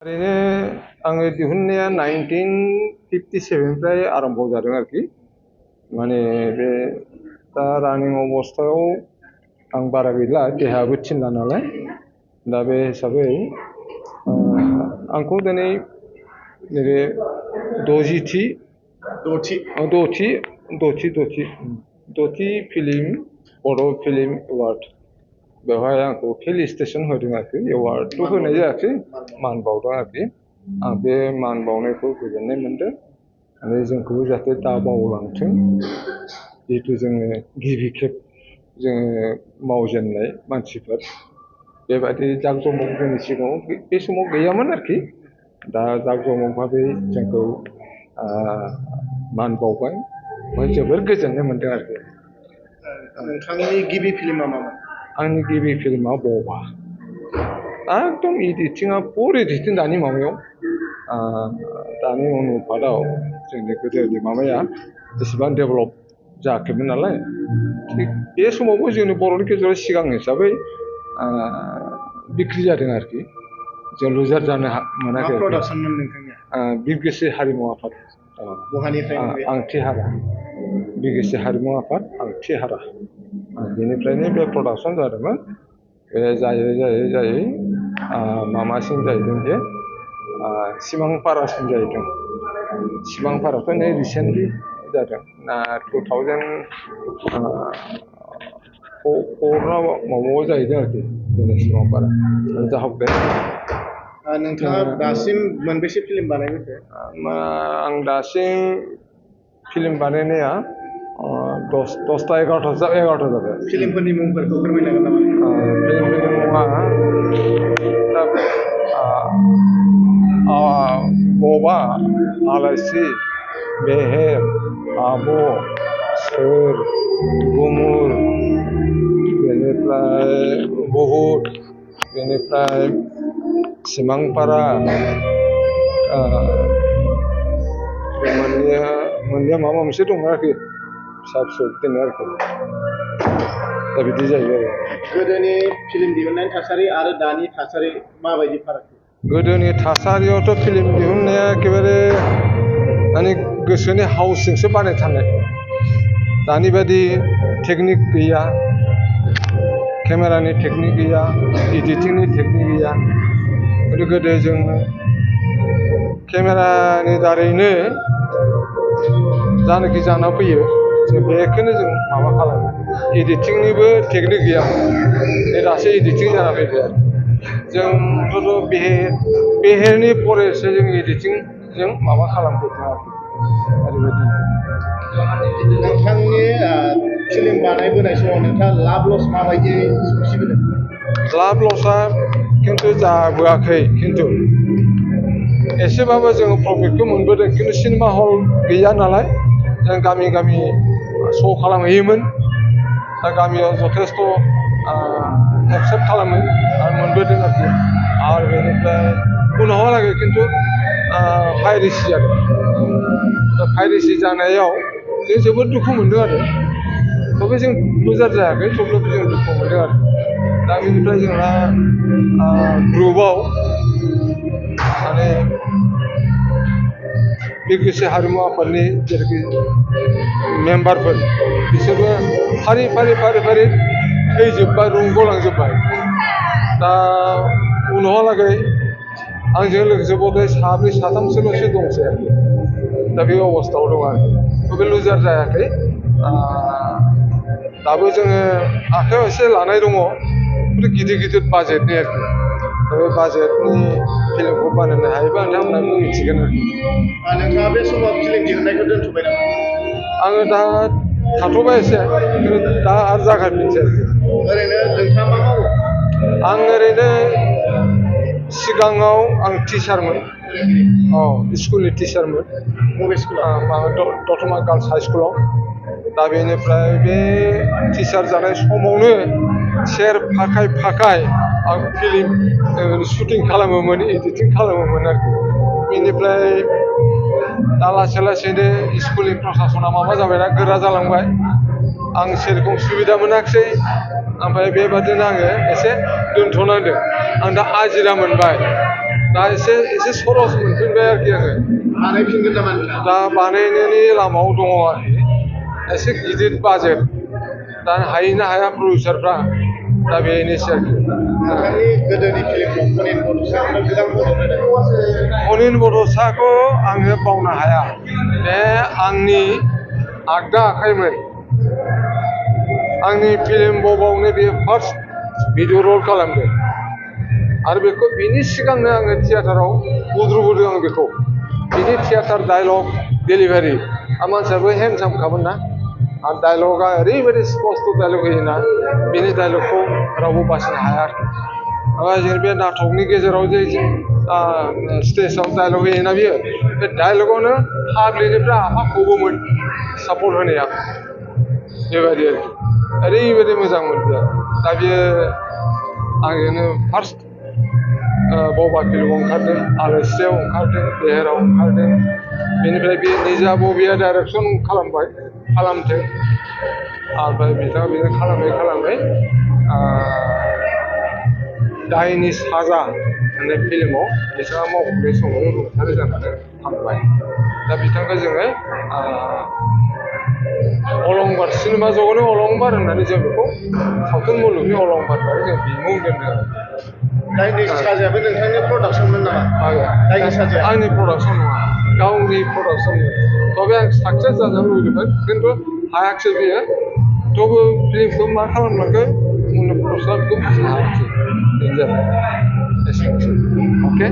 ओरैनो आङो दिहुननाया 1957निफ्राय आरम्भ जादों आरोखि माने बे दा रानिं अबस्थायाव आं बारा गैला देहायाबो थिनला नालाय दा बे हिसाबै आंखौ दिनै नैबे दथि फिल्म बड' फिल्म एवार्ड बेवहाय आंखौ फेलिसिटेसन होदों आरोखि एवार्डथ' होनाय जायाखै मान बावदों आरोखि आं बे मान बावनायखौ गोजोननाय मोनदों आरो जोंखौबो जाहाथे दा बावलांथों जिहेतु जोङो गिबि खेब जोङो मावजेननाय मानसिफोर बेबायदि जाकजमक जोंनि सिगाङाव बे समाव गैयामोन आरोखि दा जाकजमक भाबै जोंखौ मान बावबाय बेवहाय जोबोर गोजोननाय मोनदों आरोखि। नोंथांनि गिबि फिल्मा मामोन? आंनि गिबि फिल्मा बबा एकदम एडिटिंआ पुर एडिटिं दानि माबायाव दानि अनुपातआव जोंनि गोदोनि माबाया एसेबां डेभेलप जायाखैमोन नालाय थिग बे समावबो जोंनि बर'नि गेजेराव सिगां हिसाबै बिक्रि जादों आरोखि जों लुजार जानो मोनाखै। बिरगोस्रि हारिमु आफाद आंथिहारा बिरगोस्रि हारिमु आफाद आंथिहारा बेनिफ्रायनो बे प्रडाक्सन जादोंमोन। बे जायै मामासिम जाहैदों जे सिमांपारासिम जाहैदों। सिमांपाराथ' नै रिसेन्टलि जादों 2004 माबायाव जाहैदों आरोखि जोंनि सिमांपारा जाहाबदों। नोंथाङा दासिम मोनबेसे फिल्म बानायखो? आं दासिम फिल्म बानायनाया 10टा 11टा जाबाय। फिल्मफोरनि मुंफोरखौ फोरमायनो हागोन नामा? फिल्मफोरनि मुङा बबा, आलायस्रि, बेहेर, आब', सोर, गुमुर, बेनिफ्राय बहुद, बेनिफ्राय सिमांपारा मोननैया माबा मोनसे दंमोन आरोखि फिसा फिसौ बिदिनो आरोखि दा बिदि जायो आरो। गोदोनि फिल्म दिहुननायनि थासारि आरो दानि थासारि माबायदि फाराग? गोदोनि थासारियावथ' फिल्म दिहुननाया एखेबारे माने गोसोनि हावसजोंसो बानायथारनाय। दानि बादि टेकनिक गैया, केमेरानि टेकनिक गैया, एडिटिंनि टेकनिक गैया। गोदो जों केमेरानि दारैनो जानाखि जाना फैयो जों बेखौनो जों माबा खालामो। एडिटिंनिबो टेकनिक गैयामोन दासो एडिटिं जाना फैबाय आरो जोंथ' बेहेरनि फरेसो जों एडिटिंजों माबा खालामफैदों आरोखि ओरैबायदि। नोंथांनि फिल्म बानायबोनाय समाव नोंथाङा लाभ लस माबायदि सौसिबोदों? लाभ लसआ खिन्थु जाबोआखै, खिन्थु एसेबाबो जोङो प्रफिटखौ मोनबोदों। खिन्थु सिनेमा हल गैया नालाय जों गामि गामि श' खालामहैयोमोन। दा गामियाव जथेस्थ' एक्सेप्ट खालामो आरो मोनबोदों आरोखि। आरो बेनिफ्राय उनावहालागै खिन्थु पाइरेसि जादों। दा पाइरेसि जानायाव जों जोबोद दुखु मोनदों आरो थेवबो जों लुजार जायाखै, थेवब्लाबो जों दुखु मोनदों आरो। दा बेनिफ्राय जोंहा ग्रुपआव माने बिरगोस्रि हारिमु आफादनि जेरैखि मेम्बारफोर बिसोरबो फारि थैजोब्बाय, रुंग'लांजोब्बाय। दा उनावहालागै आंजों लोगोसे बधय साब्रै साथामसोल'सो दंसै आरोखि। दा बे अबस्थायाव दं आरोखि। बे लुजार जायाखै। दाबो जोङो आखाइयाव एसे लानाय दङ गिदिर बाजेटनि आरोखि। दा बे बाजेटनि फिल्मखौ बानायनो हायोबा नोंथांमोनहाबो मिथिगोन आरोखि। नोंथाङा बे समाव फिल्म दिहुननायखौ दोनथ'बाय नामा? आङो दा थाथ'बाय एसे, दा आरो जागायफिनसै आरोखि। ओरैनो नोंथाङा मा मावो? आं ओरैनो सिगाङाव आं टिचारमोन। स्कुलनि टिचारमोन। बबे स्कुलाव? दतमा गार्लस हाइ स्कुलाव। दा बेनिफ्राय बे टिचार जानाय समावनो सेर फाखाय आं फिल्म शुटिं खालामोमोन, एडिटिं खालामोमोन आरोखि। बेनिफ्राय दा लासैनो स्कुलनि प्रसासना माबा जाबायना गोरा जालांबाय। आं सेरखम सुबिदा मोनाखिसै। ओमफ्राय बेबादिनो आङो एसे दोनथ'नांदों। आं दा आजिरा मोनबाय। दा एसे सरस मोनफिनबाय आरोखि आङो बानायफिनगोन नामा नोंथाङा? दा बानायनायनि लामायाव दङ आरोखि एसे गिदिर बाजेट दा हायोना हाया प्रडिउसारफ्रा दा बेनोसै आरोखि नोंथांनि गोदोनि फिल्म खनिन बड'साखौनो गोबां मदद होदों। खनिन बड'साखौ आङो बावनो हाया बे आंनि आगदा आखाइमोन आंनि फिल्म बबावनो बेयो फार्स्ट भिडिअ रल खालामदों आरो बेखौ बिनि सिगांनो आङो थिएटाराव बुद्रुबोदों आं बेखौ बिनि थिएटार डायलग डेलिभारि आरो मानसियाबो हेन्डसामखामोन ना आरो डायलगा ओरैबायदि स्पस्ट डायलग होयोना बिनि डायलगखौ रावबो बासिनो हाया आरोखि ओमफ्राय जों बे नाटकनि गेजेराव जे स्टेजाव डायलग होयोना बियो बे डायलगावनो पाब्लिकनिफ्राय आफाखौबोमोन सापर्ट होनाया बेबायदि आरोखि ओरैबायदि मोजां मोनदों दा बियो आंजोंनो फार्स्ट बबा फिल्माव ओंखारदों आलासियाव ओंखारदों बेहेराव ओंखारदों बेनिफ्राय बे निजा बबेया डाइरेक्सन खालामथों ओमफ्राय बिथाङा बिदिनो खालामै दायनि साजा होननाय फिल्माव बिथाङा मावफुनाय समाव रुंसारि जानानै थांबाय दा बिथांखौ जोङो अलंबार सिनेमा जगतनि अलंबार होननानै जों बेखौ सावथुन मुलुगनि अलंबार होननानै जों बिमुं दोनदों दायनि साजायाबो नोंथांनि प्रडाक्सनमोन नामा? दायनि साजाया आंनि प्रडाक्सन नङा गावनि प्रडाक्सन तबे आं साक्सेस जानो लुबैदोंमोन खिन्थु हायाखिसै बियो थेवबो फिल्मखौ मा खालामलांखो उननि प्रडाक्सनखौ बुजिनो हायाखिसै बेनो जाबाय एसेनोसै अके